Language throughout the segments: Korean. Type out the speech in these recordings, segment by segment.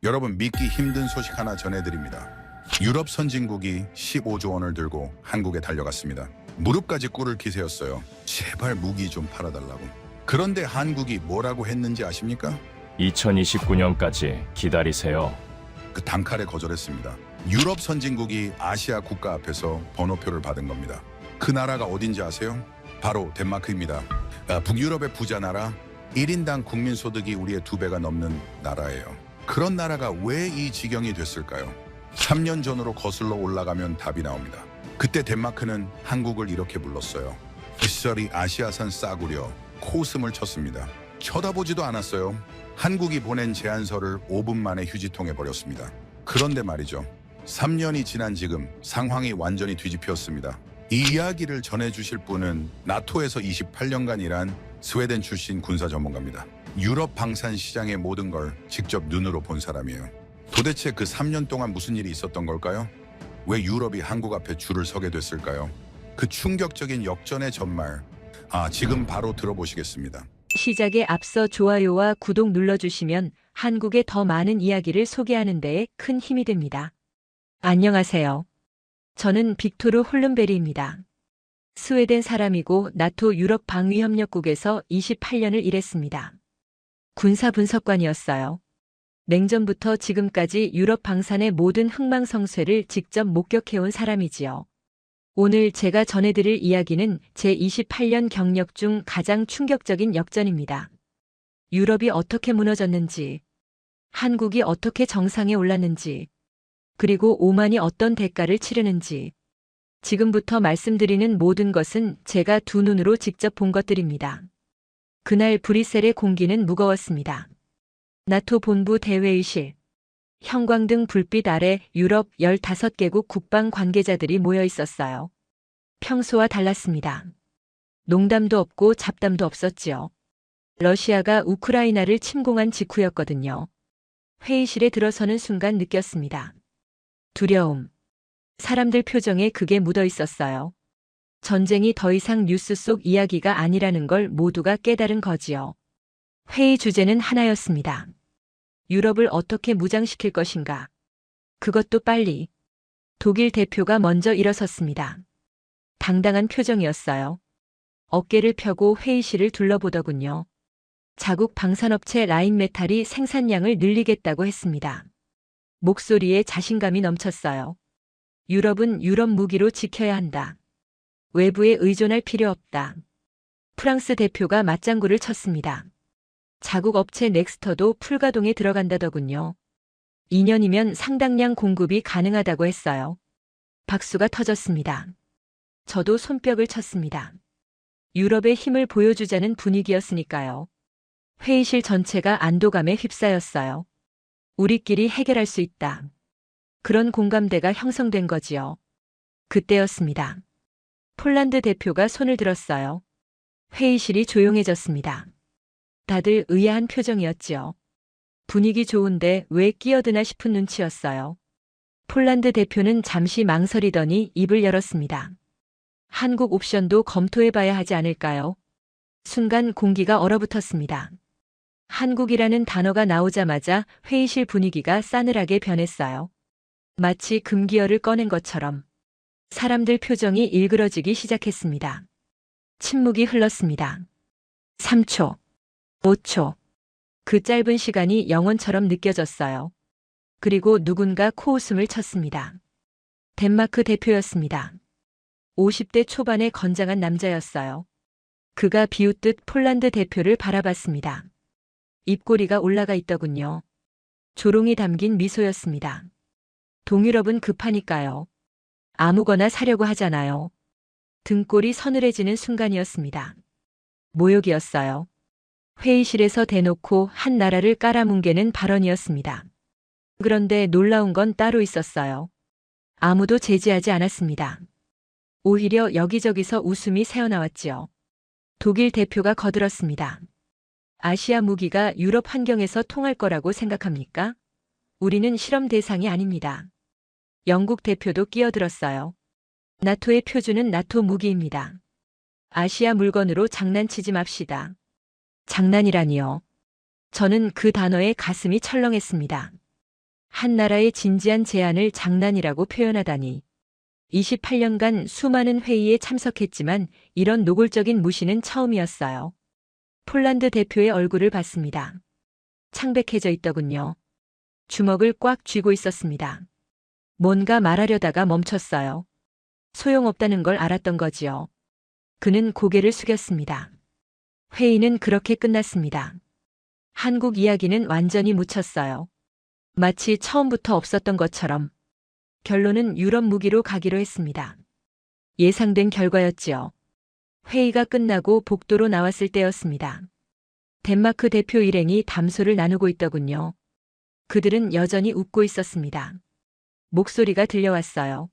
여러분, 믿기 힘든 소식 하나 전해드립니다. 유럽 선진국이 15조 원을 들고 한국에 달려갔습니다. 무릎까지 꿇을 기세였어요. 제발 무기 좀 팔아달라고. 그런데 한국이 뭐라고 했는지 아십니까? 2029년까지 기다리세요. 그 단칼에 거절했습니다. 유럽 선진국이 아시아 국가 앞에서 번호표를 받은 겁니다. 그 나라가 어딘지 아세요? 바로 덴마크입니다. 북유럽의 부자 나라, 1인당 국민소득이 우리의 2배가 넘는 나라예요. 그런 나라가 왜 이 지경이 됐을까요? 3년 전으로 거슬러 올라가면 답이 나옵니다. 그때 덴마크는 한국을 이렇게 불렀어요. 그 시절이 아시아산 싸구려, 코웃음을 쳤습니다. 쳐다보지도 않았어요. 한국이 보낸 제안서를 5분 만에 휴지통에 버렸습니다. 그런데 말이죠. 3년이 지난 지금 상황이 완전히 뒤집혔습니다. 이 이야기를 전해주실 분은 나토에서 28년간 일한 스웨덴 출신 군사 전문가입니다. 유럽 방산 시장의 모든 걸 직접 눈으로 본 사람이에요. 도대체 그 3년 동안 무슨 일이 있었던 걸까요? 왜 유럽이 한국 앞에 줄을 서게 됐을까요? 그 충격적인 역전의 전말, 지금 바로 들어보시겠습니다. 시작에 앞서 좋아요와 구독 눌러주시면 한국의 더 많은 이야기를 소개하는 데에 큰 힘이 됩니다. 안녕하세요. 저는 빅토르 홀른베리입니다. 스웨덴 사람이고 나토 유럽 방위협력국에서 28년을 일했습니다. 군사 분석관이었어요. 냉전부터 지금까지 유럽 방산의 모든 흥망성쇠를 직접 목격해온 사람이지요. 오늘 제가 전해드릴 이야기는 제 28년 경력 중 가장 충격적인 역전입니다. 유럽이 어떻게 무너졌는지, 한국이 어떻게 정상에 올랐는지, 그리고 오만이 어떤 대가를 치르는지, 지금부터 말씀드리는 모든 것은 제가 두 눈으로 직접 본 것들입니다. 그날 브뤼셀의 공기는 무거웠습니다. 나토 본부 대회의실, 형광등 불빛 아래 유럽 15개국 국방 관계자들이 모여 있었어요. 평소와 달랐습니다. 농담도 없고 잡담도 없었지요. 러시아가 우크라이나를 침공한 직후였거든요. 회의실에 들어서는 순간 느꼈습니다. 두려움. 사람들 표정에 그게 묻어 있었어요. 전쟁이 더 이상 뉴스 속 이야기가 아니라는 걸 모두가 깨달은 거지요. 회의 주제는 하나였습니다. 유럽을 어떻게 무장시킬 것인가. 그것도 빨리. 독일 대표가 먼저 일어섰습니다. 당당한 표정이었어요. 어깨를 펴고 회의실을 둘러보더군요. 자국 방산업체 라인메탈이 생산량을 늘리겠다고 했습니다. 목소리에 자신감이 넘쳤어요. 유럽은 유럽 무기로 지켜야 한다. 외부에 의존할 필요 없다. 프랑스 대표가 맞장구를 쳤습니다. 자국 업체 넥스터도 풀가동에 들어간다더군요. 2년이면 상당량 공급이 가능하다고 했어요. 박수가 터졌습니다. 저도 손뼉을 쳤습니다. 유럽의 힘을 보여주자는 분위기였으니까요. 회의실 전체가 안도감에 휩싸였어요. 우리끼리 해결할 수 있다. 그런 공감대가 형성된 거지요. 그때였습니다. 폴란드 대표가 손을 들었어요. 회의실이 조용해졌습니다. 다들 의아한 표정이었지요. 분위기 좋은데 왜 끼어드나 싶은 눈치였어요. 폴란드 대표는 잠시 망설이더니 입을 열었습니다. 한국 옵션도 검토해봐야 하지 않을까요? 순간 공기가 얼어붙었습니다. 한국이라는 단어가 나오자마자 회의실 분위기가 싸늘하게 변했어요. 마치 금기어를 꺼낸 것처럼. 사람들 표정이 일그러지기 시작했습니다. 침묵이 흘렀습니다. 3초, 5초. 그 짧은 시간이 영원처럼 느껴졌어요. 그리고 누군가 코웃음을 쳤습니다. 덴마크 대표였습니다. 50대 초반의 건장한 남자였어요. 그가 비웃듯 폴란드 대표를 바라봤습니다. 입꼬리가 올라가 있더군요. 조롱이 담긴 미소였습니다. 동유럽은 급하니까요. 아무거나 사려고 하잖아요. 등골이 서늘해지는 순간이었습니다. 모욕이었어요. 회의실에서 대놓고 한 나라를 깔아뭉개는 발언이었습니다. 그런데 놀라운 건 따로 있었어요. 아무도 제지하지 않았습니다. 오히려 여기저기서 웃음이 새어나왔지요. 독일 대표가 거들었습니다. 아시아 무기가 유럽 환경에서 통할 거라고 생각합니까? 우리는 실험 대상이 아닙니다. 영국 대표도 끼어들었어요. 나토의 표준은 나토 무기입니다. 아시아 물건으로 장난치지 맙시다. 장난이라니요. 저는 그 단어에 가슴이 철렁했습니다. 한 나라의 진지한 제안을 장난이라고 표현하다니. 28년간 수많은 회의에 참석했지만 이런 노골적인 무시는 처음이었어요. 폴란드 대표의 얼굴을 봤습니다. 창백해져 있더군요. 주먹을 꽉 쥐고 있었습니다. 뭔가 말하려다가 멈췄어요. 소용없다는 걸 알았던 거지요. 그는 고개를 숙였습니다. 회의는 그렇게 끝났습니다. 한국 이야기는 완전히 묻혔어요. 마치 처음부터 없었던 것처럼. 결론은 유럽 무기로 가기로 했습니다. 예상된 결과였지요. 회의가 끝나고 복도로 나왔을 때였습니다. 덴마크 대표 일행이 담소를 나누고 있더군요. 그들은 여전히 웃고 있었습니다. 목소리가 들려왔어요.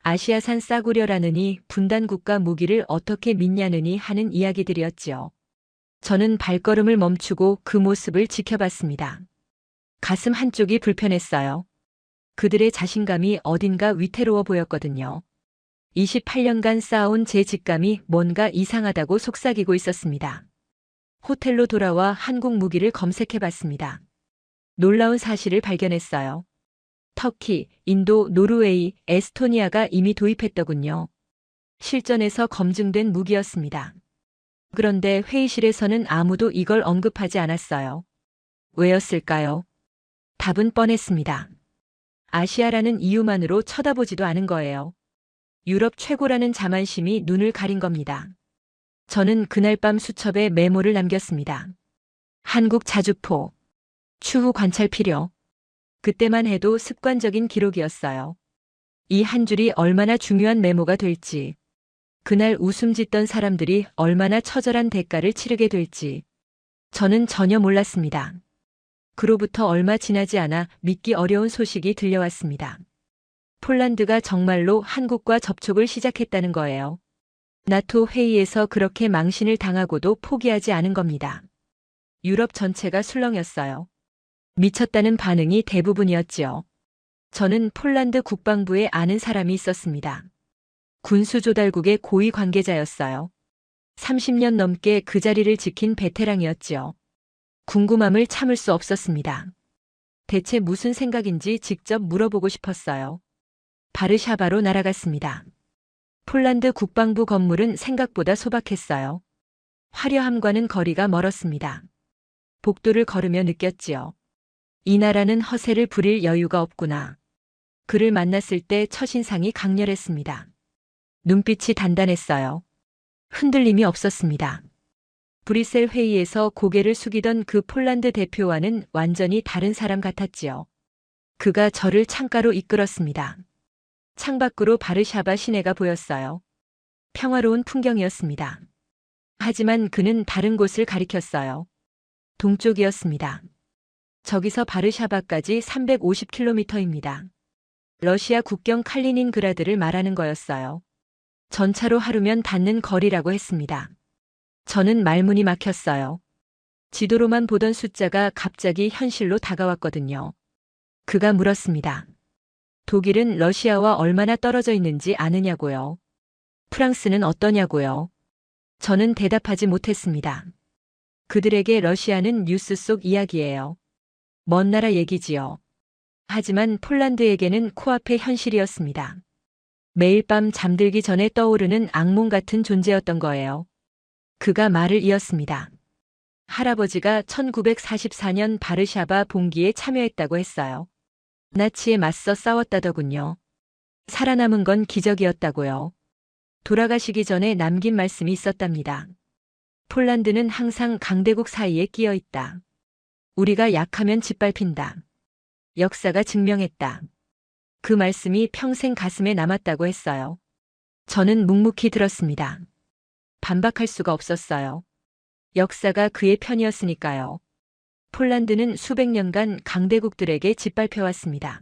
아시아산 싸구려라느니 분단국가 무기를 어떻게 믿냐느니 하는 이야기들이었지요. 저는 발걸음을 멈추고 그 모습을 지켜봤습니다. 가슴 한쪽이 불편했어요. 그들의 자신감이 어딘가 위태로워 보였거든요. 28년간 쌓아온 제 직감이 뭔가 이상하다고 속삭이고 있었습니다. 호텔로 돌아와 한국 무기를 검색해봤습니다. 놀라운 사실을 발견했어요. 터키, 인도, 노르웨이, 에스토니아가 이미 도입했더군요. 실전에서 검증된 무기였습니다. 그런데 회의실에서는 아무도 이걸 언급하지 않았어요. 왜였을까요? 답은 뻔했습니다. 아시아라는 이유만으로 쳐다보지도 않은 거예요. 유럽 최고라는 자만심이 눈을 가린 겁니다. 저는 그날 밤 수첩에 메모를 남겼습니다. 한국 자주포. 추후 관찰 필요. 그때만 해도 습관적인 기록이었어요. 이 한 줄이 얼마나 중요한 메모가 될지, 그날 웃음 짓던 사람들이 얼마나 처절한 대가를 치르게 될지, 저는 전혀 몰랐습니다. 그로부터 얼마 지나지 않아 믿기 어려운 소식이 들려왔습니다. 폴란드가 정말로 한국과 접촉을 시작했다는 거예요. 나토 회의에서 그렇게 망신을 당하고도 포기하지 않은 겁니다. 유럽 전체가 술렁였어요. 미쳤다는 반응이 대부분이었지요. 저는 폴란드 국방부에 아는 사람이 있었습니다. 군수조달국의 고위 관계자였어요. 30년 넘게 그 자리를 지킨 베테랑이었지요. 궁금함을 참을 수 없었습니다. 대체 무슨 생각인지 직접 물어보고 싶었어요. 바르샤바로 날아갔습니다. 폴란드 국방부 건물은 생각보다 소박했어요. 화려함과는 거리가 멀었습니다. 복도를 걸으며 느꼈지요. 이 나라는 허세를 부릴 여유가 없구나. 그를 만났을 때 첫인상이 강렬했습니다. 눈빛이 단단했어요. 흔들림이 없었습니다. 브뤼셀 회의에서 고개를 숙이던 그 폴란드 대표와는 완전히 다른 사람 같았지요. 그가 저를 창가로 이끌었습니다. 창밖으로 바르샤바 시내가 보였어요. 평화로운 풍경이었습니다. 하지만 그는 다른 곳을 가리켰어요. 동쪽이었습니다. 저기서 바르샤바까지 350km입니다. 러시아 국경 칼리닌그라드를 말하는 거였어요. 전차로 하루면 닿는 거리라고 했습니다. 저는 말문이 막혔어요. 지도로만 보던 숫자가 갑자기 현실로 다가왔거든요. 그가 물었습니다. 독일은 러시아와 얼마나 떨어져 있는지 아느냐고요. 프랑스는 어떠냐고요. 저는 대답하지 못했습니다. 그들에게 러시아는 뉴스 속 이야기예요. 먼 나라 얘기지요. 하지만 폴란드에게는 코앞의 현실이었습니다. 매일 밤 잠들기 전에 떠오르는 악몽 같은 존재였던 거예요. 그가 말을 이었습니다. 할아버지가 1944년 바르샤바 봉기에 참여했다고 했어요. 나치에 맞서 싸웠다더군요. 살아남은 건 기적이었다고요. 돌아가시기 전에 남긴 말씀이 있었답니다. 폴란드는 항상 강대국 사이에 끼어 있다. 우리가 약하면 짓밟힌다. 역사가 증명했다. 그 말씀이 평생 가슴에 남았다고 했어요. 저는 묵묵히 들었습니다. 반박할 수가 없었어요. 역사가 그의 편이었으니까요. 폴란드는 수백 년간 강대국들에게 짓밟혀왔습니다.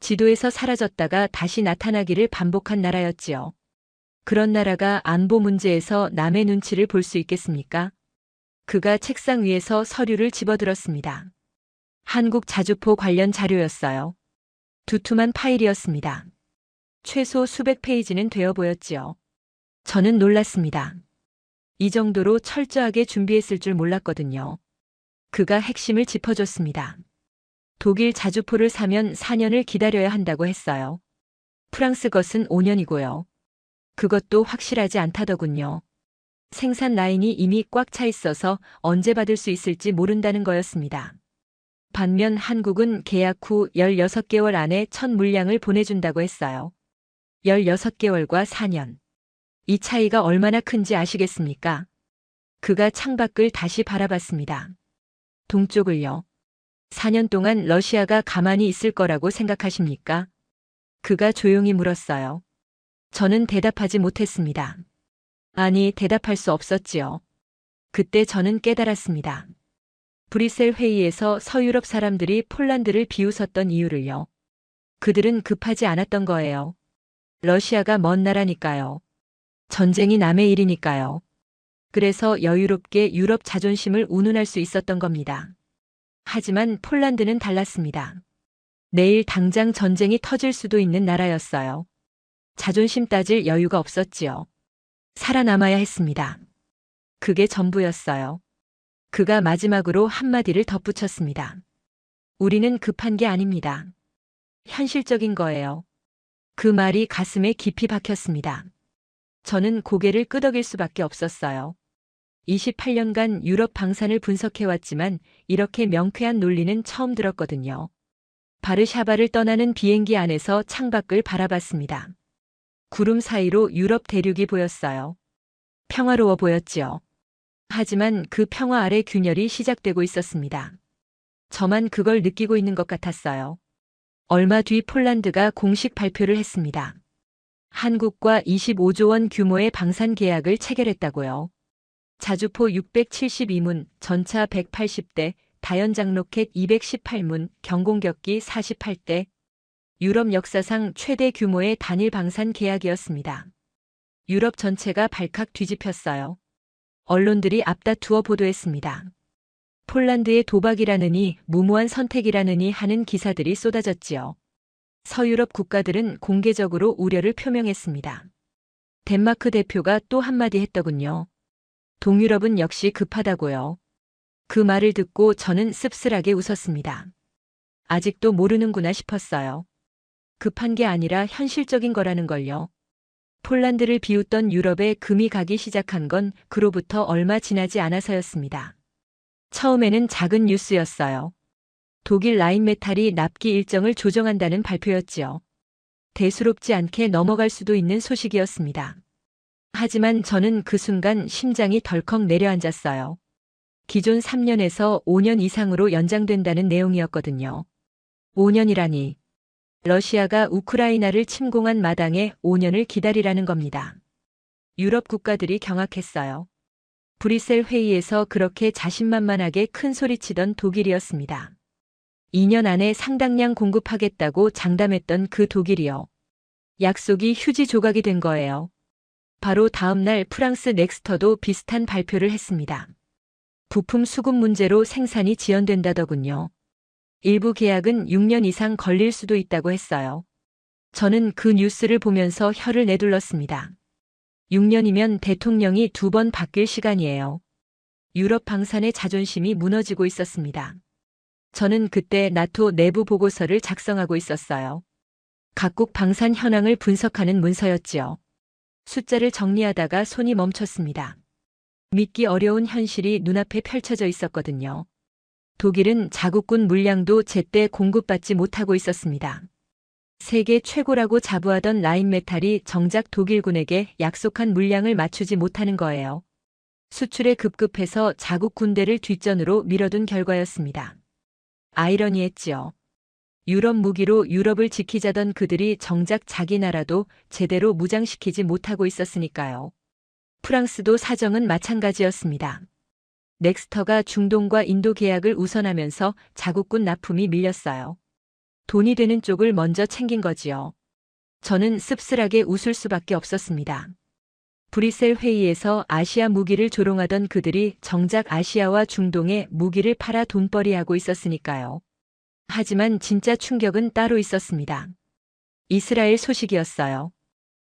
지도에서 사라졌다가 다시 나타나기를 반복한 나라였지요. 그런 나라가 안보 문제에서 남의 눈치를 볼 수 있겠습니까? 그가 책상 위에서 서류를 집어들었습니다. 한국 자주포 관련 자료였어요. 두툼한 파일이었습니다. 최소 수백 페이지는 되어 보였지요. 저는 놀랐습니다. 이 정도로 철저하게 준비했을 줄 몰랐거든요. 그가 핵심을 짚어줬습니다. 독일 자주포를 사면 4년을 기다려야 한다고 했어요. 프랑스 것은 5년이고요. 그것도 확실하지 않다더군요. 생산 라인이 이미 꽉 차 있어서 언제 받을 수 있을지 모른다는 거였습니다. 반면 한국은 계약 후 16개월 안에 첫 물량을 보내준다고 했어요. 16개월과 4년. 이 차이가 얼마나 큰지 아시겠습니까? 그가 창밖을 다시 바라봤습니다. 동쪽을요. 4년 동안 러시아가 가만히 있을 거라고 생각하십니까? 그가 조용히 물었어요. 저는 대답하지 못했습니다. 아니, 대답할 수 없었지요. 그때 저는 깨달았습니다. 브뤼셀 회의에서 서유럽 사람들이 폴란드를 비웃었던 이유를요. 그들은 급하지 않았던 거예요. 러시아가 먼 나라니까요. 전쟁이 남의 일이니까요. 그래서 여유롭게 유럽 자존심을 운운할 수 있었던 겁니다. 하지만 폴란드는 달랐습니다. 내일 당장 전쟁이 터질 수도 있는 나라였어요. 자존심 따질 여유가 없었지요. 살아남아야 했습니다. 그게 전부였어요. 그가 마지막으로 한마디를 덧붙였습니다. 우리는 급한 게 아닙니다. 현실적인 거예요. 그 말이 가슴에 깊이 박혔습니다. 저는 고개를 끄덕일 수밖에 없었어요. 28년간 유럽 방산을 분석해왔지만 이렇게 명쾌한 논리는 처음 들었거든요. 바르샤바를 떠나는 비행기 안에서 창밖을 바라봤습니다. 구름 사이로 유럽 대륙이 보였어요. 평화로워 보였지요. 하지만 그 평화 아래 균열이 시작되고 있었습니다. 저만 그걸 느끼고 있는 것 같았어요. 얼마 뒤 폴란드가 공식 발표를 했습니다. 한국과 25조 원 규모의 방산 계약을 체결했다고요. 자주포 672문, 전차 180대, 다연장 로켓 218문, 경공격기 48대, 유럽 역사상 최대 규모의 단일 방산 계약이었습니다. 유럽 전체가 발칵 뒤집혔어요. 언론들이 앞다투어 보도했습니다. 폴란드의 도박이라느니 무모한 선택이라느니 하는 기사들이 쏟아졌지요. 서유럽 국가들은 공개적으로 우려를 표명했습니다. 덴마크 대표가 또 한마디 했더군요. 동유럽은 역시 급하다고요. 그 말을 듣고 저는 씁쓸하게 웃었습니다. 아직도 모르는구나 싶었어요. 급한 게 아니라 현실적인 거라는 걸요. 폴란드를 비웃던 유럽에 금이 가기 시작한 건 그로부터 얼마 지나지 않아서였습니다. 처음에는 작은 뉴스였어요. 독일 라인메탈이 납기 일정을 조정한다는 발표였지요. 대수롭지 않게 넘어갈 수도 있는 소식이었습니다. 하지만 저는 그 순간 심장이 덜컥 내려앉았어요. 기존 3년에서 5년 이상으로 연장된다는 내용이었거든요. 5년이라니. 러시아가 우크라이나를 침공한 마당에 5년을 기다리라는 겁니다. 유럽 국가들이 경악했어요. 브뤼셀 회의에서 그렇게 자신만만하게 큰 소리치던 독일이었습니다. 2년 안에 상당량 공급하겠다고 장담했던 그 독일이요. 약속이 휴지 조각이 된 거예요. 바로 다음 날 프랑스 넥스터도 비슷한 발표를 했습니다. 부품 수급 문제로 생산이 지연된다더군요. 일부 계약은 6년 이상 걸릴 수도 있다고 했어요. 저는 그 뉴스를 보면서 혀를 내둘렀습니다. 6년이면 대통령이 2번 바뀔 시간이에요. 유럽 방산의 자존심이 무너지고 있었습니다. 저는 그때 나토 내부 보고서를 작성하고 있었어요. 각국 방산 현황을 분석하는 문서였지요. 숫자를 정리하다가 손이 멈췄습니다. 믿기 어려운 현실이 눈앞에 펼쳐져 있었거든요. 독일은 자국군 물량도 제때 공급받지 못하고 있었습니다. 세계 최고라고 자부하던 라인메탈이 정작 독일군에게 약속한 물량을 맞추지 못하는 거예요. 수출에 급급해서 자국 군대를 뒷전으로 밀어둔 결과였습니다. 아이러니했지요. 유럽 무기로 유럽을 지키자던 그들이 정작 자기 나라도 제대로 무장시키지 못하고 있었으니까요. 프랑스도 사정은 마찬가지였습니다. 넥스터가 중동과 인도 계약을 우선하면서 자국군 납품이 밀렸어요. 돈이 되는 쪽을 먼저 챙긴 거지요. 저는 씁쓸하게 웃을 수밖에 없었습니다. 브뤼셀 회의에서 아시아 무기를 조롱하던 그들이 정작 아시아와 중동에 무기를 팔아 돈벌이하고 있었으니까요. 하지만 진짜 충격은 따로 있었습니다. 이스라엘 소식이었어요.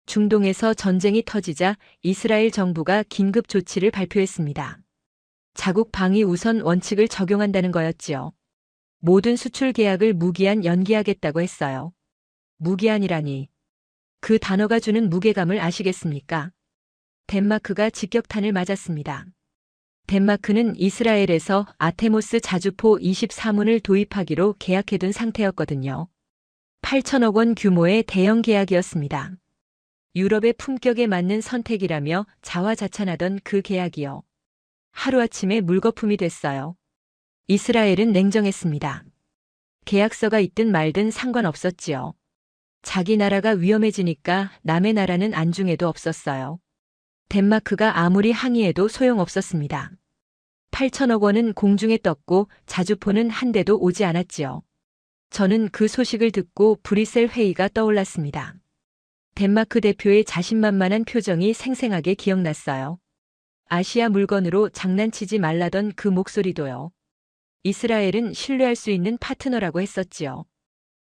중동에서 전쟁이 터지자 이스라엘 정부가 긴급 조치를 발표했습니다. 자국 방위 우선 원칙을 적용한다는 거였지요. 모든 수출 계약을 무기한 연기하겠다고 했어요. 무기한이라니. 그 단어가 주는 무게감을 아시겠습니까? 덴마크가 직격탄을 맞았습니다. 덴마크는 이스라엘에서 아테모스 자주포 24문을 도입하기로 계약해둔 상태였거든요. 8천억 원 규모의 대형 계약이었습니다. 유럽의 품격에 맞는 선택이라며 자화자찬하던 그 계약이요. 하루아침에 물거품이 됐어요. 이스라엘은 냉정했습니다. 계약서가 있든 말든 상관없었지요. 자기 나라가 위험해지니까 남의 나라는 안중에도 없었어요. 덴마크가 아무리 항의해도 소용없었습니다. 8천억 원은 공중에 떴고 자주포는 한 대도 오지 않았지요. 저는 그 소식을 듣고 브뤼셀 회의가 떠올랐습니다. 덴마크 대표의 자신만만한 표정이 생생하게 기억났어요. 아시아 물건으로 장난치지 말라던 그 목소리도요. 이스라엘은 신뢰할 수 있는 파트너라고 했었지요.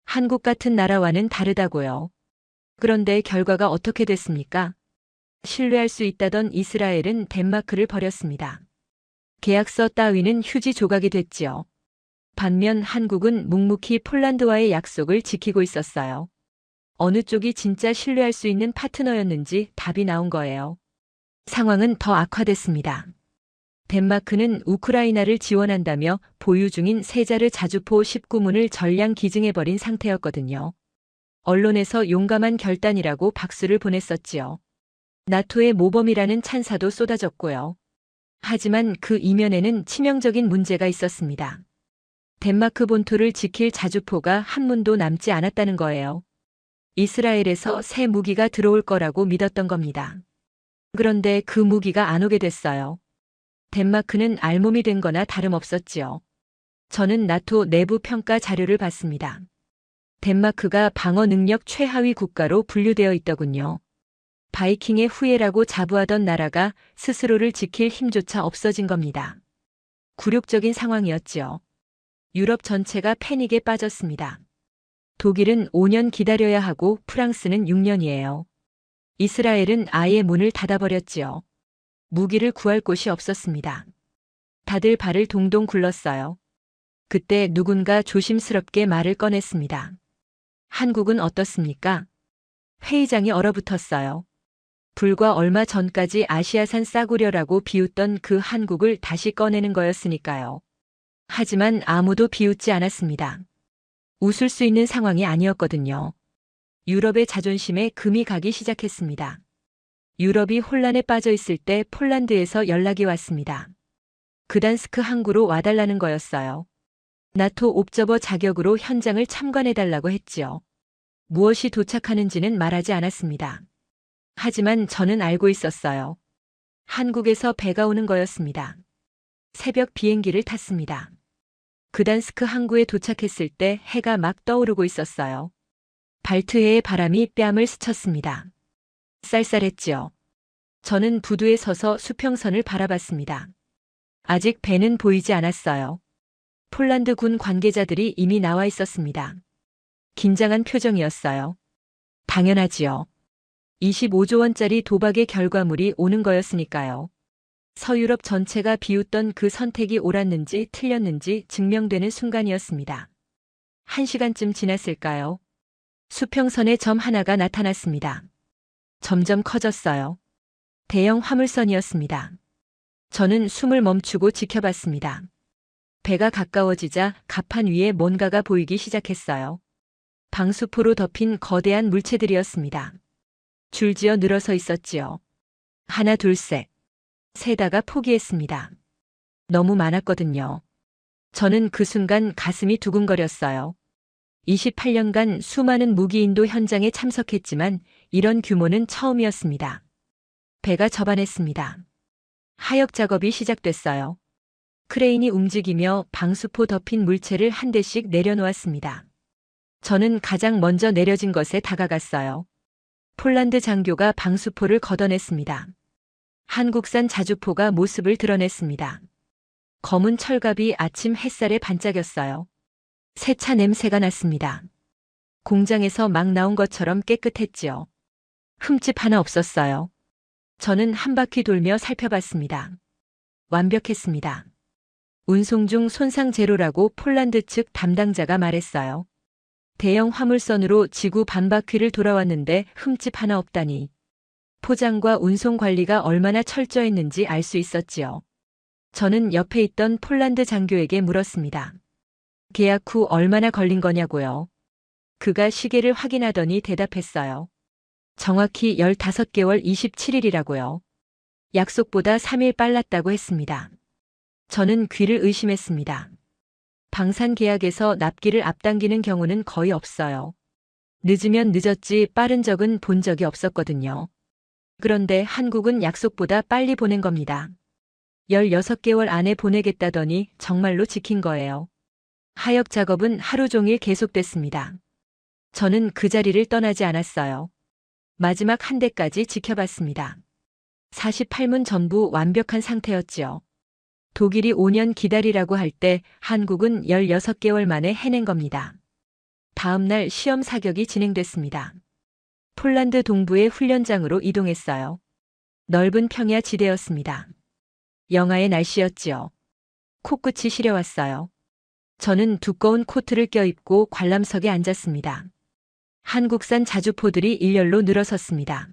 한국 같은 나라와는 다르다고요. 그런데 결과가 어떻게 됐습니까? 신뢰할 수 있다던 이스라엘은 덴마크를 버렸습니다. 계약서 따위는 휴지 조각이 됐지요. 반면 한국은 묵묵히 폴란드와의 약속을 지키고 있었어요. 어느 쪽이 진짜 신뢰할 수 있는 파트너였는지 답이 나온 거예요. 상황은 더 악화됐습니다. 덴마크는 우크라이나를 지원한다며 보유 중인 세자르 자주포 19문을 전량 기증해버린 상태였거든요. 언론에서 용감한 결단이라고 박수를 보냈었지요. 나토의 모범이라는 찬사도 쏟아졌고요. 하지만 그 이면에는 치명적인 문제가 있었습니다. 덴마크 본토를 지킬 자주포가 한 문도 남지 않았다는 거예요. 이스라엘에서 새 무기가 들어올 거라고 믿었던 겁니다. 그런데 그 무기가 안 오게 됐어요. 덴마크는 알몸이 된 거나 다름없었지요. 저는 나토 내부 평가 자료를 봤습니다. 덴마크가 방어 능력 최하위 국가로 분류되어 있더군요. 바이킹의 후예라고 자부하던 나라가 스스로를 지킬 힘조차 없어진 겁니다. 굴욕적인 상황이었지요. 유럽 전체가 패닉에 빠졌습니다. 독일은 5년 기다려야 하고 프랑스는 6년이에요. 이스라엘은 아예 문을 닫아버렸지요. 무기를 구할 곳이 없었습니다. 다들 발을 동동 굴렀어요. 그때 누군가 조심스럽게 말을 꺼냈습니다. 한국은 어떻습니까? 회의장이 얼어붙었어요. 불과 얼마 전까지 아시아산 싸구려라고 비웃던 그 한국을 다시 꺼내는 거였으니까요. 하지만 아무도 비웃지 않았습니다. 웃을 수 있는 상황이 아니었거든요. 유럽의 자존심에 금이 가기 시작했습니다. 유럽이 혼란에 빠져 있을 때 폴란드에서 연락이 왔습니다. 그단스크 항구로 와달라는 거였어요. 나토 옵저버 자격으로 현장을 참관해달라고 했지요. 무엇이 도착하는지는 말하지 않았습니다. 하지만 저는 알고 있었어요. 한국에서 배가 오는 거였습니다. 새벽 비행기를 탔습니다. 그단스크 항구에 도착했을 때 해가 막 떠오르고 있었어요. 발트해의 바람이 뺨을 스쳤습니다. 쌀쌀했지요. 저는 부두에 서서 수평선을 바라봤습니다. 아직 배는 보이지 않았어요. 폴란드 군 관계자들이 이미 나와 있었습니다. 긴장한 표정이었어요. 당연하지요. 25조 원짜리 도박의 결과물이 오는 거였으니까요. 서유럽 전체가 비웃던 그 선택이 옳았는지 틀렸는지 증명되는 순간이었습니다. 1시간쯤 지났을까요? 수평선에 점 하나가 나타났습니다. 점점 커졌어요. 대형 화물선이었습니다. 저는 숨을 멈추고 지켜봤습니다. 배가 가까워지자 갑판 위에 뭔가가 보이기 시작했어요. 방수포로 덮인 거대한 물체들이었습니다. 줄지어 늘어서 있었지요. 하나, 둘, 셋. 세다가 포기했습니다. 너무 많았거든요. 저는 그 순간 가슴이 두근거렸어요. 28년간 수많은 무기인도 현장에 참석했지만 이런 규모는 처음이었습니다. 배가 접안했습니다. 하역 작업이 시작됐어요. 크레인이 움직이며 방수포 덮인 물체를 한 대씩 내려놓았습니다. 저는 가장 먼저 내려진 것에 다가갔어요. 폴란드 장교가 방수포를 걷어냈습니다. 한국산 자주포가 모습을 드러냈습니다. 검은 철갑이 아침 햇살에 반짝였어요. 새 차 냄새가 났습니다. 공장에서 막 나온 것처럼 깨끗했지요. 흠집 하나 없었어요. 저는 한 바퀴 돌며 살펴봤습니다. 완벽했습니다. 운송 중 손상 제로라고 폴란드 측 담당자가 말했어요. 대형 화물선으로 지구 반바퀴를 돌아왔는데 흠집 하나 없다니. 포장과 운송 관리가 얼마나 철저했는지 알 수 있었지요. 저는 옆에 있던 폴란드 장교에게 물었습니다. 계약 후 얼마나 걸린 거냐고요. 그가 시계를 확인하더니 대답했어요. 정확히 15개월 27일이라고요. 약속보다 3일 빨랐다고 했습니다. 저는 귀를 의심했습니다. 방산 계약에서 납기를 앞당기는 경우는 거의 없어요. 늦으면 늦었지 빠른 적은 본 적이 없었거든요. 그런데 한국은 약속보다 빨리 보낸 겁니다. 16개월 안에 보내겠다더니 정말로 지킨 거예요. 하역 작업은 하루 종일 계속됐습니다. 저는 그 자리를 떠나지 않았어요. 마지막 한 대까지 지켜봤습니다. 48문 전부 완벽한 상태였지요. 독일이 5년 기다리라고 할 때 한국은 16개월 만에 해낸 겁니다. 다음 날 시험 사격이 진행됐습니다. 폴란드 동부의 훈련장으로 이동했어요. 넓은 평야 지대였습니다. 영하의 날씨였지요. 코끝이 시려왔어요. 저는 두꺼운 코트를 껴입고 관람석에 앉았습니다. 한국산 자주포들이 일렬로 늘어섰습니다.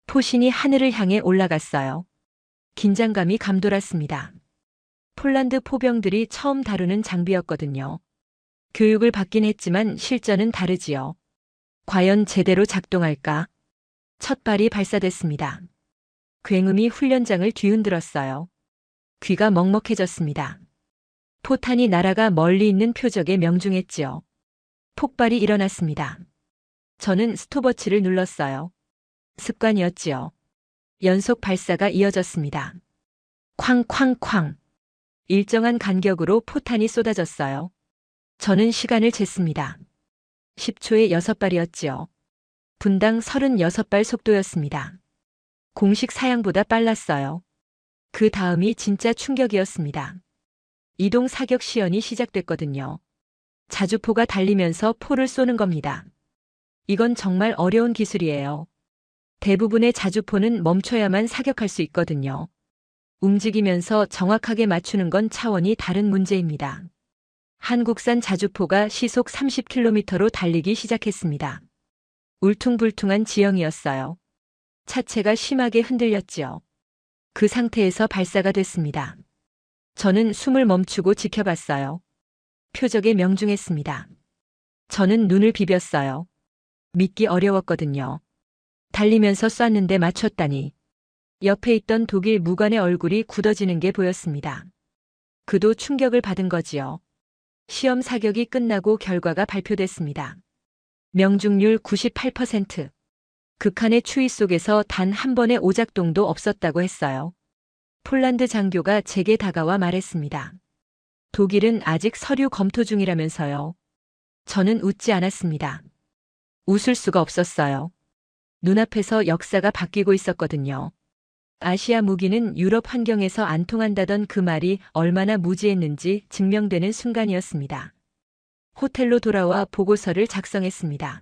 포신이 하늘을 향해 올라갔어요. 긴장감이 감돌았습니다. 폴란드 포병들이 처음 다루는 장비였거든요. 교육을 받긴 했지만 실전은 다르지요. 과연 제대로 작동할까? 첫 발이 발사됐습니다. 굉음이 훈련장을 뒤흔들었어요. 귀가 먹먹해졌습니다. 포탄이 날아가 멀리 있는 표적에 명중했지요. 폭발이 일어났습니다. 저는 스톱워치를 눌렀어요. 습관이었지요. 연속 발사가 이어졌습니다. 쾅쾅쾅. 일정한 간격으로 포탄이 쏟아졌어요. 저는 시간을 쟀습니다. 10초에 6발이었지요. 분당 36발 속도였습니다. 공식 사양보다 빨랐어요. 그 다음이 진짜 충격이었습니다. 이동 사격 시연이 시작됐거든요. 자주포가 달리면서 포를 쏘는 겁니다. 이건 정말 어려운 기술이에요. 대부분의 자주포는 멈춰야만 사격할 수 있거든요. 움직이면서 정확하게 맞추는 건 차원이 다른 문제입니다. 한국산 자주포가 시속 30km로 달리기 시작했습니다. 울퉁불퉁한 지형이었어요. 차체가 심하게 흔들렸지요. 그 상태에서 발사가 됐습니다. 저는 숨을 멈추고 지켜봤어요. 표적에 명중했습니다. 저는 눈을 비볐어요. 믿기 어려웠거든요. 달리면서 쐈는데 맞췄다니. 옆에 있던 독일 무관의 얼굴이 굳어지는 게 보였습니다. 그도 충격을 받은 거지요. 시험 사격이 끝나고 결과가 발표됐습니다. 명중률 98%. 극한의 추위 속에서 단 한 번의 오작동도 없었다고 했어요. 폴란드 장교가 제게 다가와 말했습니다. 독일은 아직 서류 검토 중이라면서요. 저는 웃지 않았습니다. 웃을 수가 없었어요. 눈앞에서 역사가 바뀌고 있었거든요. 아시아 무기는 유럽 환경에서 안 통한다던 그 말이 얼마나 무지했는지 증명되는 순간이었습니다. 호텔로 돌아와 보고서를 작성했습니다.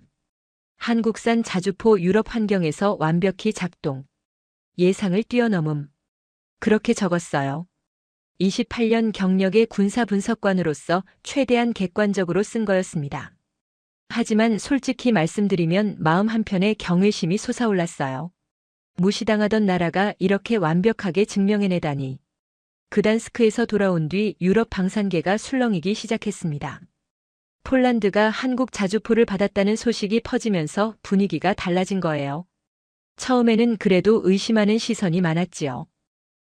한국산 자주포 유럽 환경에서 완벽히 작동. 예상을 뛰어넘음. 그렇게 적었어요. 28년 경력의 군사분석관으로서 최대한 객관적으로 쓴 거였습니다. 하지만 솔직히 말씀드리면 마음 한편에 경외심이 솟아올랐어요. 무시당하던 나라가 이렇게 완벽하게 증명해내다니. 그단스크에서 돌아온 뒤 유럽 방산계가 술렁이기 시작했습니다. 폴란드가 한국 자주포를 받았다는 소식이 퍼지면서 분위기가 달라진 거예요. 처음에는 그래도 의심하는 시선이 많았지요.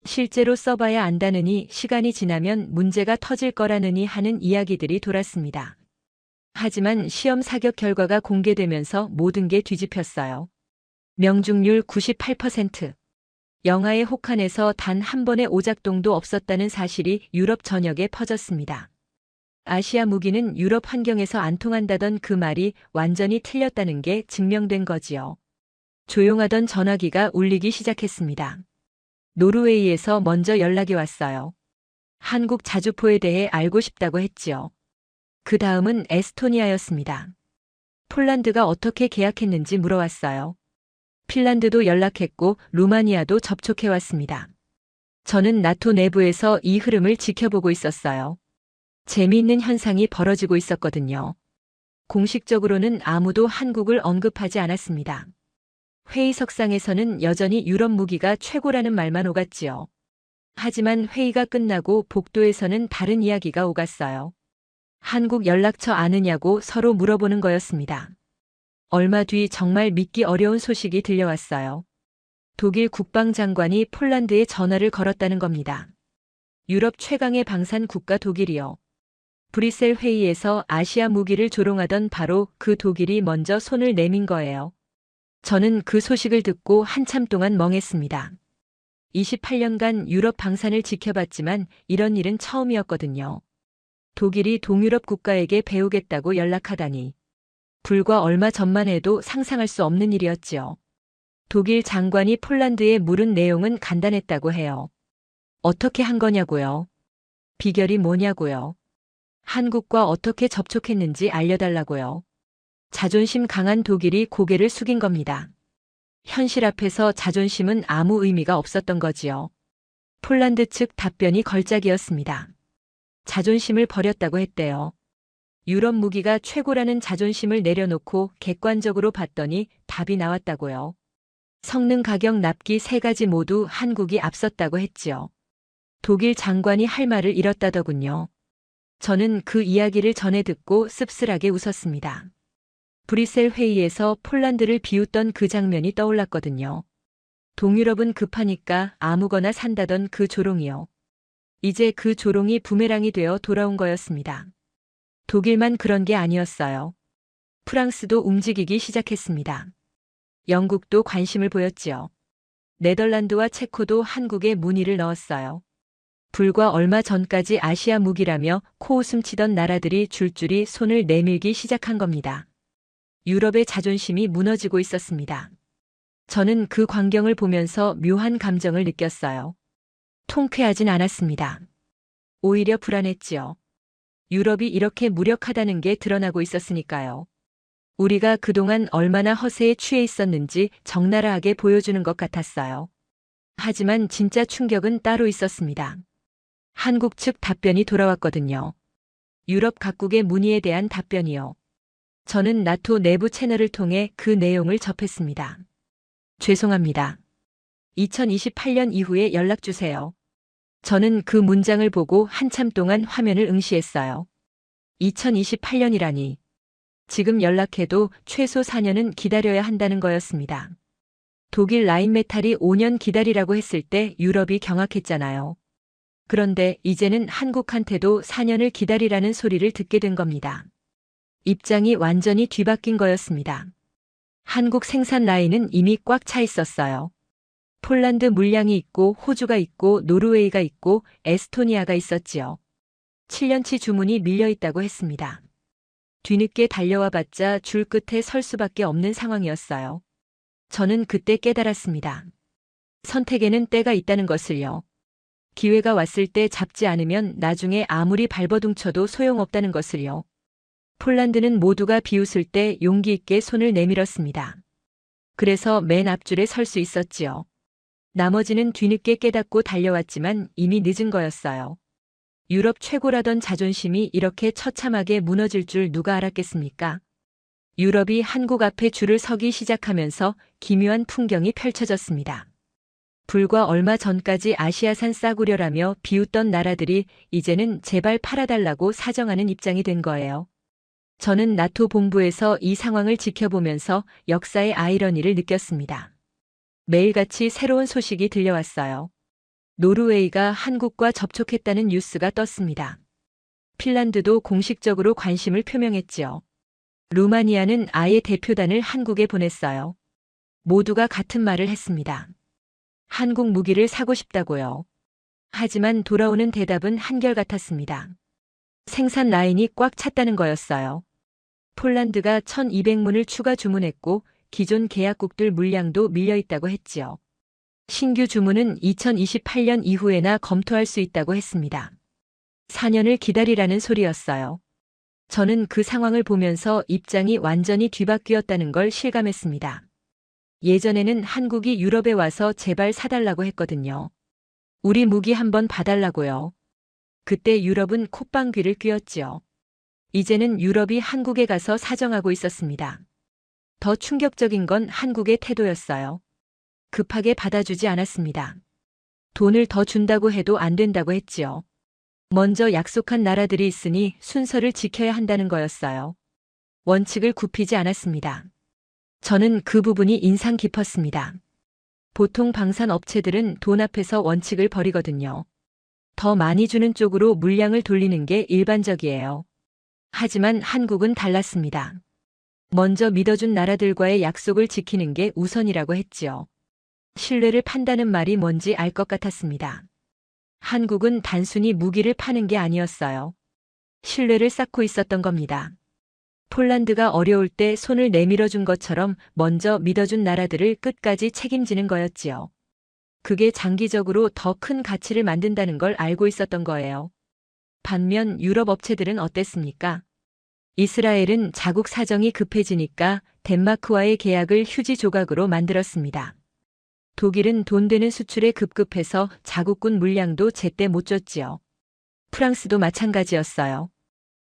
실제로 써봐야 안다느니 시간이 지나면 문제가 터질 거라느니 하는 이야기들이 돌았습니다. 하지만 시험 사격 결과가 공개되면서 모든 게 뒤집혔어요. 명중률 98%. 영하의 혹한에서 단 한 번의 오작동도 없었다는 사실이 유럽 전역에 퍼졌습니다. 아시아 무기는 유럽 환경에서 안 통한다던 그 말이 완전히 틀렸다는 게 증명된 거지요. 조용하던 전화기가 울리기 시작했습니다. 노르웨이에서 먼저 연락이 왔어요. 한국 자주포에 대해 알고 싶다고 했지요. 그 다음은 에스토니아였습니다. 폴란드가 어떻게 계약했는지 물어왔어요. 핀란드도 연락했고 루마니아도 접촉해왔습니다. 저는 나토 내부에서 이 흐름을 지켜보고 있었어요. 재미있는 현상이 벌어지고 있었거든요. 공식적으로는 아무도 한국을 언급하지 않았습니다. 회의석상에서는 여전히 유럽 무기가 최고라는 말만 오갔지요. 하지만 회의가 끝나고 복도에서는 다른 이야기가 오갔어요. 한국 연락처 아느냐고 서로 물어보는 거였습니다. 얼마 뒤 정말 믿기 어려운 소식이 들려왔어요. 독일 국방장관이 폴란드에 전화를 걸었다는 겁니다. 유럽 최강의 방산 국가 독일이요. 브뤼셀 회의에서 아시아 무기를 조롱하던 바로 그 독일이 먼저 손을 내민 거예요. 저는 그 소식을 듣고 한참 동안 멍했습니다. 28년간 유럽 방산을 지켜봤지만 이런 일은 처음이었거든요. 독일이 동유럽 국가에게 배우겠다고 연락하다니. 불과 얼마 전만 해도 상상할 수 없는 일이었지요. 독일 장관이 폴란드에 물은 내용은 간단했다고 해요. 어떻게 한 거냐고요? 비결이 뭐냐고요? 한국과 어떻게 접촉했는지 알려달라고요. 자존심 강한 독일이 고개를 숙인 겁니다. 현실 앞에서 자존심은 아무 의미가 없었던 거지요. 폴란드 측 답변이 걸작이었습니다. 자존심을 버렸다고 했대요. 유럽 무기가 최고라는 자존심을 내려놓고 객관적으로 봤더니 답이 나왔다고요. 성능, 가격, 납기 3가지 모두 한국이 앞섰다고 했지요. 독일 장관이 할 말을 잃었다더군요. 저는 그 이야기를 전해 듣고 씁쓸하게 웃었습니다. 브뤼셀 회의에서 폴란드를 비웃던 그 장면이 떠올랐거든요. 동유럽은 급하니까 아무거나 산다던 그 조롱이요. 이제 그 조롱이 부메랑이 되어 돌아온 거였습니다. 독일만 그런 게 아니었어요. 프랑스도 움직이기 시작했습니다. 영국도 관심을 보였지요. 네덜란드와 체코도 한국에 문의를 넣었어요. 불과 얼마 전까지 아시아 무기라며 코웃음 치던 나라들이 줄줄이 손을 내밀기 시작한 겁니다. 유럽의 자존심이 무너지고 있었습니다. 저는 그 광경을 보면서 묘한 감정을 느꼈어요. 통쾌하진 않았습니다. 오히려 불안했지요. 유럽이 이렇게 무력하다는 게 드러나고 있었으니까요. 우리가 그동안 얼마나 허세에 취해 있었는지 적나라하게 보여주는 것 같았어요. 하지만 진짜 충격은 따로 있었습니다. 한국 측 답변이 돌아왔거든요. 유럽 각국의 문의에 대한 답변이요. 저는 나토 내부 채널을 통해 그 내용을 접했습니다. 죄송합니다. 2028년 이후에 연락주세요. 저는 그 문장을 보고 한참 동안 화면을 응시했어요. 2028년이라니. 지금 연락해도 최소 4년은 기다려야 한다는 거였습니다. 독일 라인메탈이 5년 기다리라고 했을 때 유럽이 경악했잖아요. 그런데 이제는 한국한테도 4년을 기다리라는 소리를 듣게 된 겁니다. 입장이 완전히 뒤바뀐 거였습니다. 한국 생산 라인은 이미 꽉 차 있었어요. 폴란드 물량이 있고 호주가 있고 노르웨이가 있고 에스토니아가 있었지요. 7년치 주문이 밀려 있다고 했습니다. 뒤늦게 달려와 봤자 줄 끝에 설 수밖에 없는 상황이었어요. 저는 그때 깨달았습니다. 선택에는 때가 있다는 것을요. 기회가 왔을 때 잡지 않으면 나중에 아무리 발버둥쳐도 소용없다는 것을요. 폴란드는 모두가 비웃을 때 용기 있게 손을 내밀었습니다. 그래서 맨 앞줄에 설 수 있었지요. 나머지는 뒤늦게 깨닫고 달려왔지만 이미 늦은 거였어요. 유럽 최고라던 자존심이 이렇게 처참하게 무너질 줄 누가 알았겠습니까? 유럽이 한국 앞에 줄을 서기 시작하면서 기묘한 풍경이 펼쳐졌습니다. 불과 얼마 전까지 아시아산 싸구려라며 비웃던 나라들이 이제는 제발 팔아달라고 사정하는 입장이 된 거예요. 저는 나토 본부에서 이 상황을 지켜보면서 역사의 아이러니를 느꼈습니다. 매일같이 새로운 소식이 들려왔어요. 노르웨이가 한국과 접촉했다는 뉴스가 떴습니다. 핀란드도 공식적으로 관심을 표명했지요. 루마니아는 아예 대표단을 한국에 보냈어요. 모두가 같은 말을 했습니다. 한국 무기를 사고 싶다고요. 하지만 돌아오는 대답은 한결같았습니다. 생산 라인이 꽉 찼다는 거였어요. 폴란드가 1200문을 추가 주문했고 기존 계약국들 물량도 밀려있다고 했지요. 신규 주문은 2028년 이후에나 검토할 수 있다고 했습니다. 4년을 기다리라는 소리였어요. 저는 그 상황을 보면서 입장이 완전히 뒤바뀌었다는 걸 실감했습니다. 예전에는 한국이 유럽에 와서 제발 사달라고 했거든요. 우리 무기 한번 봐달라고요. 그때 유럽은 콧방귀를 뀌었지요. 이제는 유럽이 한국에 가서 사정하고 있었습니다. 더 충격적인 건 한국의 태도였어요. 급하게 받아주지 않았습니다. 돈을 더 준다고 해도 안 된다고 했지요. 먼저 약속한 나라들이 있으니 순서를 지켜야 한다는 거였어요. 원칙을 굽히지 않았습니다. 저는 그 부분이 인상 깊었습니다. 보통 방산 업체들은 돈 앞에서 원칙을 버리거든요. 더 많이 주는 쪽으로 물량을 돌리는 게 일반적이에요. 하지만 한국은 달랐습니다. 먼저 믿어준 나라들과의 약속을 지키는 게 우선이라고 했지요. 신뢰를 판다는 말이 뭔지 알 것 같았습니다. 한국은 단순히 무기를 파는 게 아니었어요. 신뢰를 쌓고 있었던 겁니다. 폴란드가 어려울 때 손을 내밀어 준 것처럼 먼저 믿어준 나라들을 끝까지 책임지는 거였지요. 그게 장기적으로 더 큰 가치를 만든다는 걸 알고 있었던 거예요. 반면 유럽 업체들은 어땠습니까? 이스라엘은 자국 사정이 급해지니까 덴마크와의 계약을 휴지 조각으로 만들었습니다. 독일은 돈 되는 수출에 급급해서 자국군 물량도 제때 못 줬지요. 프랑스도 마찬가지였어요.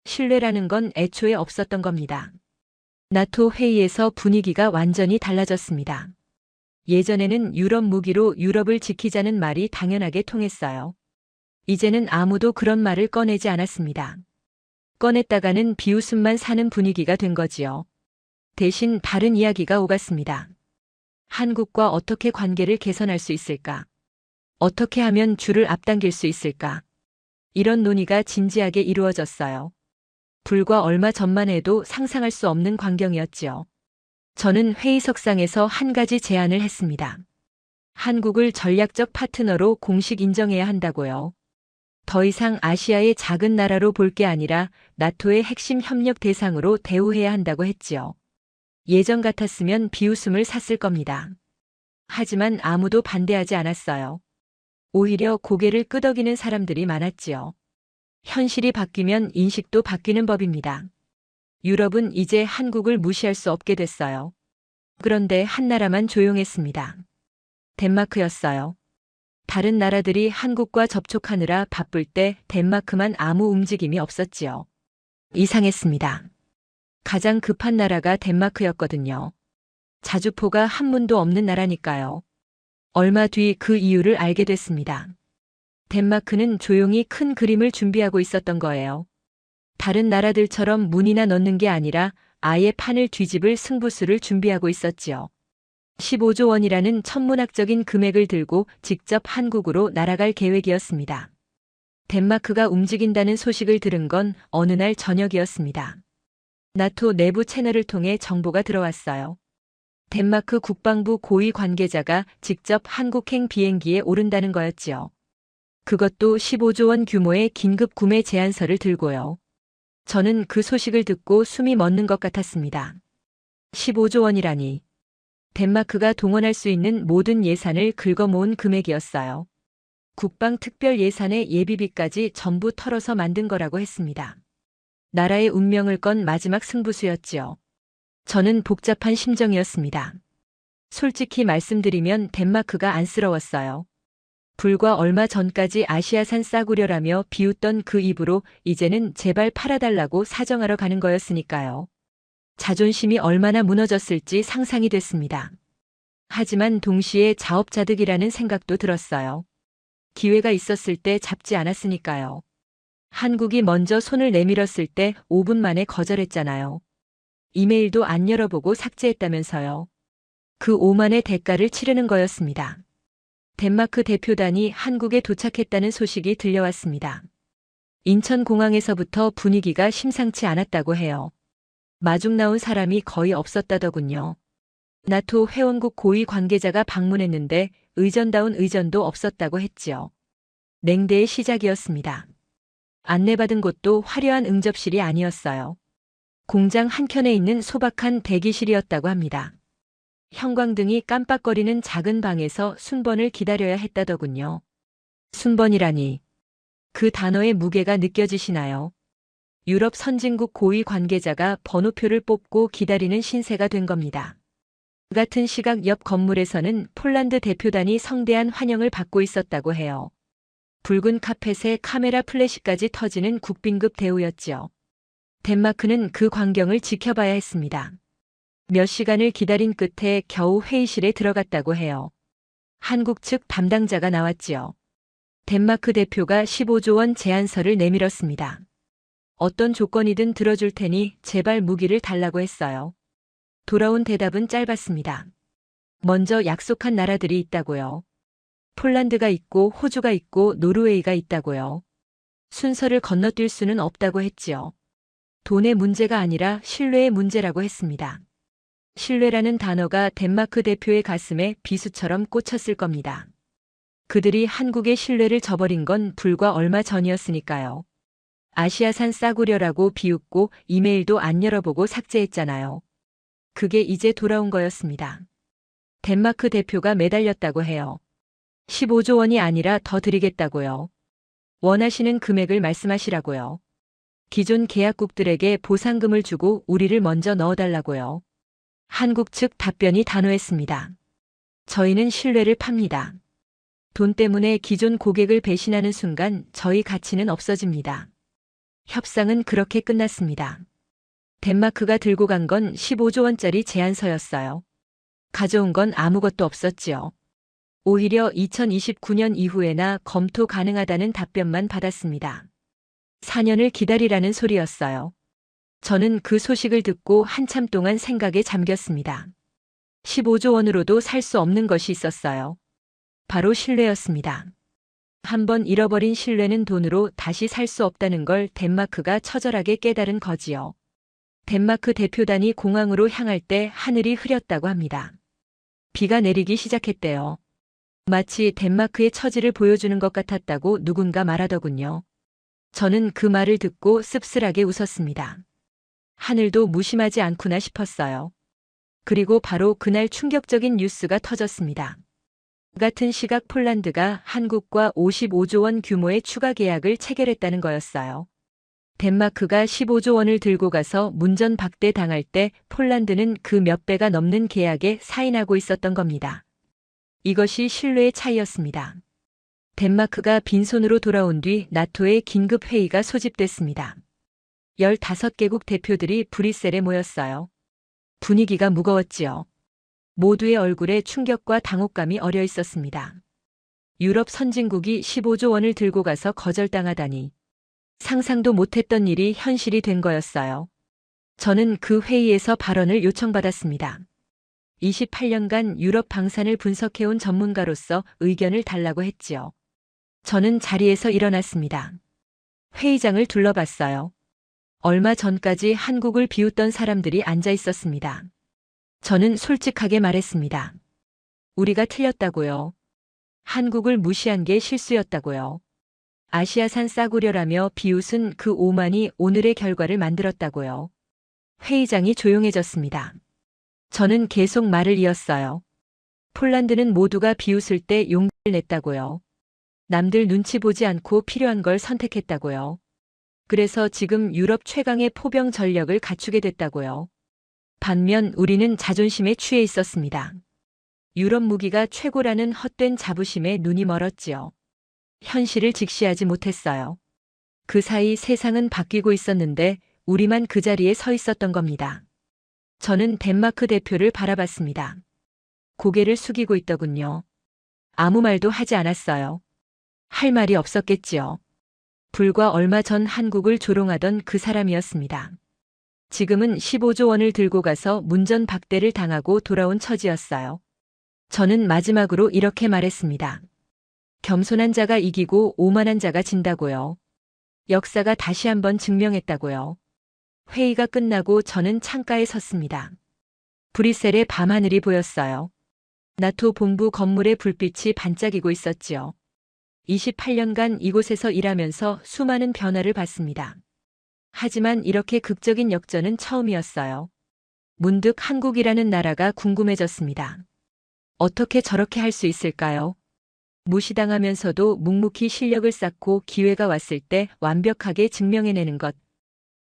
신뢰라는 건 애초에 없었던 겁니다. 나토 회의에서 분위기가 완전히 달라졌습니다. 예전에는 유럽 무기로 유럽을 지키자는 말이 당연하게 통했어요. 이제는 아무도 그런 말을 꺼내지 않았습니다. 꺼냈다가는 비웃음만 사는 분위기가 된 거지요. 대신 다른 이야기가 오갔습니다. 한국과 어떻게 관계를 개선할 수 있을까? 어떻게 하면 줄을 앞당길 수 있을까? 이런 논의가 진지하게 이루어졌어요. 불과 얼마 전만 해도 상상할 수 없는 광경이었지요. 저는 회의석상에서 한 가지 제안을 했습니다. 한국을 전략적 파트너로 공식 인정해야 한다고요. 더 이상 아시아의 작은 나라로 볼 게 아니라 나토의 핵심 협력 대상으로 대우해야 한다고 했지요. 예전 같았으면 비웃음을 샀을 겁니다. 하지만 아무도 반대하지 않았어요. 오히려 고개를 끄덕이는 사람들이 많았지요. 현실이 바뀌면 인식도 바뀌는 법입니다. 유럽은 이제 한국을 무시할 수 없게 됐어요. 그런데 한 나라만 조용했습니다. 덴마크였어요. 다른 나라들이 한국과 접촉하느라 바쁠 때 덴마크만 아무 움직임이 없었지요. 이상했습니다. 가장 급한 나라가 덴마크였거든요. 자주포가 한문도 없는 나라니까요. 얼마 뒤 그 이유를 알게 됐습니다. 덴마크는 조용히 큰 그림을 준비하고 있었던 거예요. 다른 나라들처럼 문이나 넣는 게 아니라 아예 판을 뒤집을 승부수를 준비하고 있었지요. 15조 원이라는 천문학적인 금액을 들고 직접 한국으로 날아갈 계획이었습니다. 덴마크가 움직인다는 소식을 들은 건 어느 날 저녁이었습니다. 나토 내부 채널을 통해 정보가 들어왔어요. 덴마크 국방부 고위 관계자가 직접 한국행 비행기에 오른다는 거였지요. 그것도 15조 원 규모의 긴급 구매 제안서를 들고요. 저는 그 소식을 듣고 숨이 멎는 것 같았습니다. 15조 원이라니. 덴마크가 동원할 수 있는 모든 예산을 긁어모은 금액이었어요. 국방 특별 예산의 예비비까지 전부 털어서 만든 거라고 했습니다. 나라의 운명을 건 마지막 승부수였지요. 저는 복잡한 심정이었습니다. 솔직히 말씀드리면 덴마크가 안쓰러웠어요. 불과 얼마 전까지 아시아산 싸구려라며 비웃던 그 입으로 이제는 제발 팔아달라고 사정하러 가는 거였으니까요. 자존심이 얼마나 무너졌을지 상상이 됐습니다. 하지만 동시에 자업자득이라는 생각도 들었어요. 기회가 있었을 때 잡지 않았으니까요. 한국이 먼저 손을 내밀었을 때 5분 만에 거절했잖아요. 이메일도 안 열어보고 삭제했다면서요. 그 오만의 대가를 치르는 거였습니다. 덴마크 대표단이 한국에 도착했다는 소식이 들려왔습니다. 인천공항에서부터 분위기가 심상치 않았다고 해요. 마중 나온 사람이 거의 없었다더군요. 나토 회원국 고위 관계자가 방문했는데 의전다운 의전도 없었다고 했지요. 냉대의 시작이었습니다. 안내받은 곳도 화려한 응접실이 아니었어요. 공장 한켠에 있는 소박한 대기실이었다고 합니다. 형광등이 깜빡거리는 작은 방에서 순번을 기다려야 했다더군요. 순번이라니. 그 단어의 무게가 느껴지시나요? 유럽 선진국 고위 관계자가 번호표를 뽑고 기다리는 신세가 된 겁니다. 같은 시각 옆 건물에서는 폴란드 대표단이 성대한 환영을 받고 있었다고 해요. 붉은 카펫에 카메라 플래시까지 터지는 국빈급 대우였지요. 덴마크는 그 광경을 지켜봐야 했습니다. 몇 시간을 기다린 끝에 겨우 회의실에 들어갔다고 해요. 한국 측 담당자가 나왔지요. 덴마크 대표가 15조 원 제안서를 내밀었습니다. 어떤 조건이든 들어줄 테니 제발 무기를 달라고 했어요. 돌아온 대답은 짧았습니다. 먼저 약속한 나라들이 있다고요. 폴란드가 있고 호주가 있고 노르웨이가 있다고요. 순서를 건너뛸 수는 없다고 했지요. 돈의 문제가 아니라 신뢰의 문제라고 했습니다. 신뢰라는 단어가 덴마크 대표의 가슴에 비수처럼 꽂혔을 겁니다. 그들이 한국의 신뢰를 저버린 건 불과 얼마 전이었으니까요. 아시아산 싸구려라고 비웃고 이메일도 안 열어보고 삭제했잖아요. 그게 이제 돌아온 거였습니다. 덴마크 대표가 매달렸다고 해요. 15조 원이 아니라 더 드리겠다고요. 원하시는 금액을 말씀하시라고요. 기존 계약국들에게 보상금을 주고 우리를 먼저 넣어달라고요. 한국 측 답변이 단호했습니다. 저희는 신뢰를 팝니다. 돈 때문에 기존 고객을 배신하는 순간 저희 가치는 없어집니다. 협상은 그렇게 끝났습니다. 덴마크가 들고 간 건 15조 원짜리 제안서였어요. 가져온 건 아무것도 없었지요. 오히려 2029년 이후에나 검토 가능하다는 답변만 받았습니다. 4년을 기다리라는 소리였어요. 저는 그 소식을 듣고 한참 동안 생각에 잠겼습니다. 15조 원으로도 살 수 없는 것이 있었어요. 바로 신뢰였습니다. 한번 잃어버린 신뢰는 돈으로 다시 살 수 없다는 걸 덴마크가 처절하게 깨달은 거지요. 덴마크 대표단이 공항으로 향할 때 하늘이 흐렸다고 합니다. 비가 내리기 시작했대요. 마치 덴마크의 처지를 보여주는 것 같았다고 누군가 말하더군요. 저는 그 말을 듣고 씁쓸하게 웃었습니다. 하늘도 무심하지 않구나 싶었어요. 그리고 바로 그날 충격적인 뉴스가 터졌습니다. 같은 시각 폴란드가 한국과 55조 원 규모의 추가 계약을 체결했다는 거였어요. 덴마크가 15조 원을 들고 가서 문전박대 당할 때 폴란드는 그 몇 배가 넘는 계약에 사인하고 있었던 겁니다. 이것이 신뢰의 차이였습니다. 덴마크가 빈손으로 돌아온 뒤 나토의 긴급 회의가 소집됐습니다. 15개국 대표들이 브뤼셀에 모였어요. 분위기가 무거웠지요. 모두의 얼굴에 충격과 당혹감이 어려 있었습니다. 유럽 선진국이 15조 원을 들고 가서 거절당하다니. 상상도 못했던 일이 현실이 된 거였어요. 저는 그 회의에서 발언을 요청받았습니다. 28년간 유럽 방산을 분석해온 전문가로서 의견을 달라고 했지요. 저는 자리에서 일어났습니다. 회의장을 둘러봤어요. 얼마 전까지 한국을 비웃던 사람들이 앉아 있었습니다. 저는 솔직하게 말했습니다. 우리가 틀렸다고요. 한국을 무시한 게 실수였다고요. 아시아산 싸구려라며 비웃은 그 오만이 오늘의 결과를 만들었다고요. 회의장이 조용해졌습니다. 저는 계속 말을 이었어요. 폴란드는 모두가 비웃을 때 용기를 냈다고요. 남들 눈치 보지 않고 필요한 걸 선택했다고요. 그래서 지금 유럽 최강의 포병 전력을 갖추게 됐다고요. 반면 우리는 자존심에 취해 있었습니다. 유럽 무기가 최고라는 헛된 자부심에 눈이 멀었지요. 현실을 직시하지 못했어요. 그 사이 세상은 바뀌고 있었는데 우리만 그 자리에 서 있었던 겁니다. 저는 덴마크 대표를 바라봤습니다. 고개를 숙이고 있더군요. 아무 말도 하지 않았어요. 할 말이 없었겠지요. 불과 얼마 전 한국을 조롱하던 그 사람이었습니다. 지금은 15조 원을 들고 가서 문전박대를 당하고 돌아온 처지였어요. 저는 마지막으로 이렇게 말했습니다. 겸손한 자가 이기고 오만한 자가 진다고요. 역사가 다시 한번 증명했다고요. 회의가 끝나고 저는 창가에 섰습니다. 브뤼셀의 밤하늘이 보였어요. 나토 본부 건물의 불빛이 반짝이고 있었지요. 28년간 이곳에서 일하면서 수많은 변화를 봤습니다. 하지만 이렇게 극적인 역전은 처음이었어요. 문득 한국이라는 나라가 궁금해졌습니다. 어떻게 저렇게 할 수 있을까요? 무시당하면서도 묵묵히 실력을 쌓고 기회가 왔을 때 완벽하게 증명해내는 것.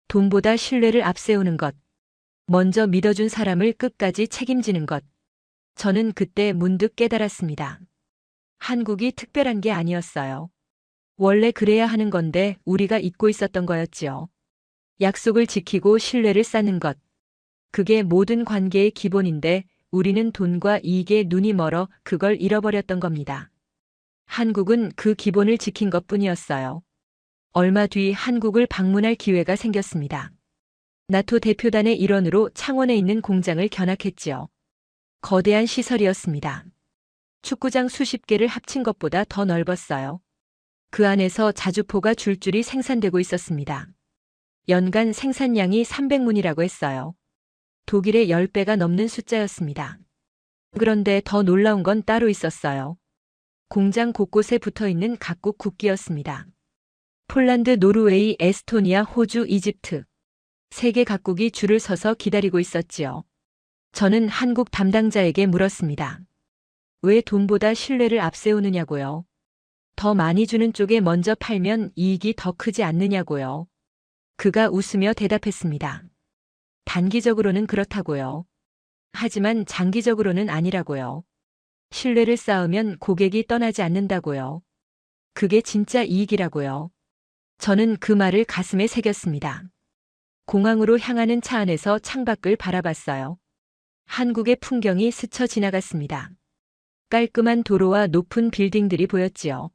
돈보다 신뢰를 앞세우는 것. 먼저 믿어준 사람을 끝까지 책임지는 것. 저는 그때 문득 깨달았습니다. 한국이 특별한 게 아니었어요. 원래 그래야 하는 건데 우리가 잊고 있었던 거였지요. 약속을 지키고 신뢰를 쌓는 것. 그게 모든 관계의 기본인데 우리는 돈과 이익에 눈이 멀어 그걸 잃어버렸던 겁니다. 한국은 그 기본을 지킨 것뿐이었어요. 얼마 뒤 한국을 방문할 기회가 생겼습니다. 나토 대표단의 일원으로 창원에 있는 공장을 견학했지요. 거대한 시설이었습니다. 축구장 수십 개를 합친 것보다 더 넓었어요. 그 안에서 자주포가 줄줄이 생산되고 있었습니다. 연간 생산량이 300문이라고 했어요. 독일의 10배가 넘는 숫자였습니다. 그런데 더 놀라운 건 따로 있었어요. 공장 곳곳에 붙어 있는 각국 국기였습니다. 폴란드, 노르웨이, 에스토니아, 호주, 이집트. 세계 각국이 줄을 서서 기다리고 있었지요. 저는 한국 담당자에게 물었습니다. 왜 돈보다 신뢰를 앞세우느냐고요? 더 많이 주는 쪽에 먼저 팔면 이익이 더 크지 않느냐고요. 그가 웃으며 대답했습니다. 단기적으로는 그렇다고요. 하지만 장기적으로는 아니라고요. 신뢰를 쌓으면 고객이 떠나지 않는다고요. 그게 진짜 이익이라고요. 저는 그 말을 가슴에 새겼습니다. 공항으로 향하는 차 안에서 창밖을 바라봤어요. 한국의 풍경이 스쳐 지나갔습니다. 깔끔한 도로와 높은 빌딩들이 보였지요.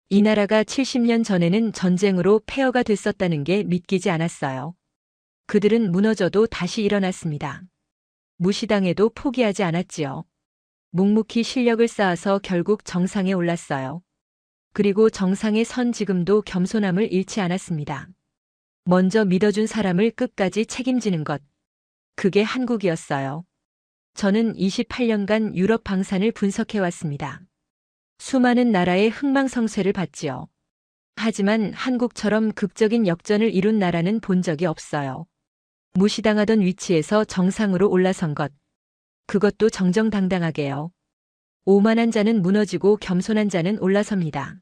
이 나라가 70년 전에는 전쟁으로 폐허가 됐었다는 게 믿기지 않았어요. 그들은 무너져도 다시 일어났습니다. 무시당해도 포기하지 않았지요. 묵묵히 실력을 쌓아서 결국 정상에 올랐어요. 그리고 정상에 선 지금도 겸손함을 잃지 않았습니다. 먼저 믿어준 사람을 끝까지 책임지는 것. 그게 한국이었어요. 저는 28년간 유럽 방산을 분석해왔습니다. 수많은 나라의 흥망성쇠를 봤지요. 하지만 한국처럼 극적인 역전을 이룬 나라는 본 적이 없어요. 무시당하던 위치에서 정상으로 올라선 것. 그것도 정정당당하게요. 오만한 자는 무너지고 겸손한 자는 올라섭니다.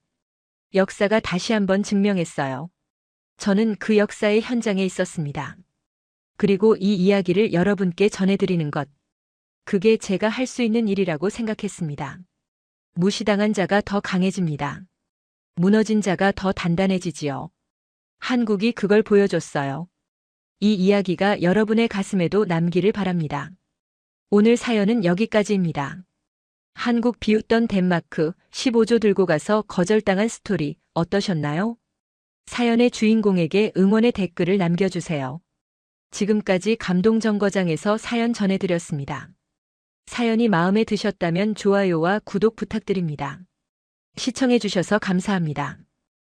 역사가 다시 한번 증명했어요. 저는 그 역사의 현장에 있었습니다. 그리고 이 이야기를 여러분께 전해드리는 것. 그게 제가 할 수 있는 일이라고 생각했습니다. 무시당한 자가 더 강해집니다. 무너진 자가 더 단단해지지요. 한국이 그걸 보여줬어요. 이 이야기가 여러분의 가슴에도 남기를 바랍니다. 오늘 사연은 여기까지입니다. 한국 비웃던 덴마크 15조 들고 가서 거절당한 스토리 어떠셨나요? 사연의 주인공에게 응원의 댓글을 남겨주세요. 지금까지 감동정거장에서 사연 전해드렸습니다. 사연이 마음에 드셨다면 좋아요와 구독 부탁드립니다. 시청해주셔서 감사합니다.